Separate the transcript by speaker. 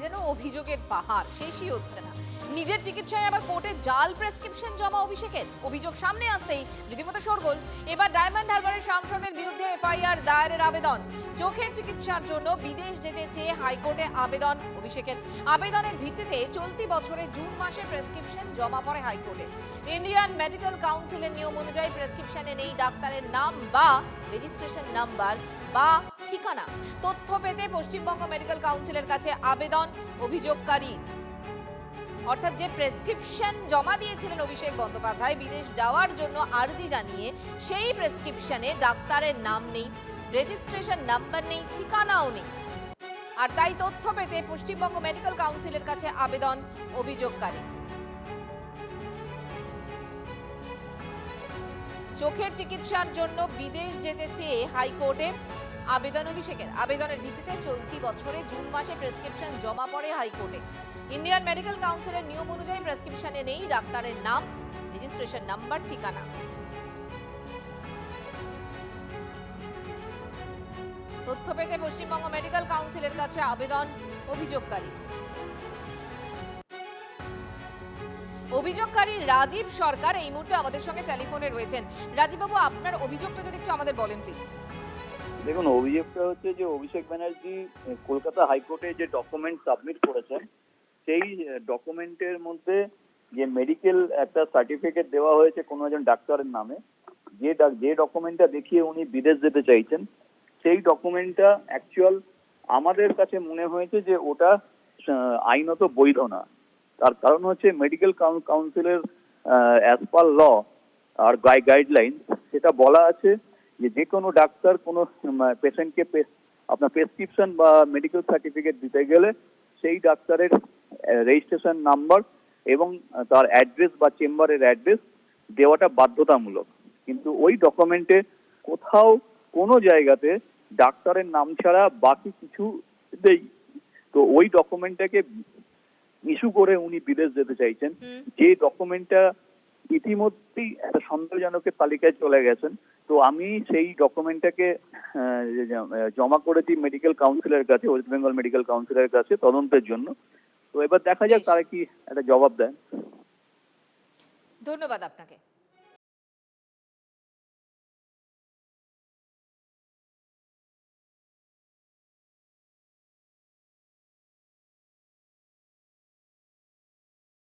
Speaker 1: যেন অভিযোগের পাহাড়, শেষই হচ্ছে না। নিজের চিকিৎসায় আবার কোর্টে জাল প্রেসক্রিপশন জমা অভিষেকের। অভিযোগ সামনে আসতেই রীতিমতো শোরগোল। এবার ডায়মন্ড হারবারের সাংসদের বিরুদ্ধে এফআইআর দায়েরের আবেদন। চোখের চিকিৎসার জন্য বিদেশ যেতে চেয়ে হাইকোর্টে আবেদন অভিষেকের। আবেদনের ভিত্তিতে চলতি বছরে জুন মাসে প্রেসক্রিপশন জমা পড়ে হাইকোর্টে। ইন্ডিয়ান মেডিকেল কাউন্সিলের নিয়ম অনুযায়ী প্রেসক্রিপশনে নেই ডাক্তারের নাম বা রেজিস্ট্রেশন নাম্বার বা ঠিকানা। তথ্য পেতে পশ্চিমবঙ্গ মেডিকেল কাউন্সিলের কাছে আবেদন অভিযোগকারী। অর্থাৎ যে প্রেসক্রিপশন জমা দিয়েছিলেন অভিষেক বন্দ্যোপাধ্যায় বিদেশ যাওয়ার জন্য আর্জি জানিয়ে, সেই প্রেসক্রিপশনে ডাক্তারের নাম নেই, রেজিস্ট্রেশন নাম্বার নেই, ঠিকানাও নেই। আর তাই তথ্য পেতে পশ্চিমবঙ্গ মেডিকেল কাউন্সিলের কাছে আবেদন অভিযোগকারী। চোখের চিকিৎসার জন্য বিদেশ যেতে চেয়ে হাইকোর্টে আবেদন অভিষেকের। আবেদনের ভিত্তিতে চলতি বছরে জুন মাসে প্রেসক্রিপশন জমা পড়ে হাইকোর্টে। ইন্ডিয়ান মেডিকেল কাউন্সিলের নিয়ম অনুযায়ী প্রেসক্রিপশনে নেই ডাক্তারের নাম, রেজিস্ট্রেশন নাম্বার, ঠিকানা। তথ্য পেতে পশ্চিমবঙ্গ মেডিকেল কাউন্সিলের কাছে আবেদন অভিযোগকারী। অভিযোগকারী রাজীব সরকার এই মুহূর্তে আমাদের সঙ্গে টেলিফোনে রয়েছেন। রাজীব বাবু, আপনার অভিযোগটা যদি একটু আমাদের বলেন প্লিজ।
Speaker 2: দেখুন, অভিযোগটা হচ্ছে যে অভিষেক ব্যানার্জি কলকাতা হাইকোর্টে যে ডকুমেন্ট সাবমিট করেছেন, সেই ডকুমেন্টের মধ্যে যে মেডিকেল একটা সার্টিফিকেট দেওয়া হয়েছে কোনো একজন ডাক্তারের নামে, যে ডকুমেন্টটা দেখিয়ে উনি বিদেশ যেতে চাইছেন, সেই ডকুমেন্টটা অ্যাকচুয়াল আমাদের কাছে মনে হয়েছে যে ওটা আইনত বৈধ না। তার কারণ হচ্ছে মেডিকেল কাউন্সিলের অ্যাজ পার ল আর গাইডলাইন সেটা বলা আছে যে কোনো ডাক্তার কোনো পেশেন্টকে আপনার প্রেসক্রিপশন বা মেডিকেল সার্টিফিকেট দিতে গেলে সেই ডাক্তারের রেজিস্ট্রেশন নাম্বার এবং তার অ্যাড্রেস বা চেম্বারের অ্যাড্রেস দেওয়াটা বাধ্যতামূলক। কিন্তু ওই ডকুমেন্টে কোথাও কোনো জায়গাতে ডাক্তারের নাম ছাড়া বাকি কিছু নেই। তো ওই ডকুমেন্টটাকে ইস্যু করে উনি বিদেশ যেতে চাইছেন, যে ডকুমেন্টটা ইতিমধ্যেই একটা সন্দেহজনকের তালিকায় চলে গেছেন। তো আমি সেই ডকুমেন্টটাকে জমা করেছি মেডিকেল কাউন্সিলের কাছে, ওয়েস্ট বেঙ্গল মেডিকেল কাউন্সিলের কাছে তদন্তের জন্য। তো এবার দেখা যাক তারা কি একটা জবাব দেয়।
Speaker 1: ধন্যবাদ আপনাকে।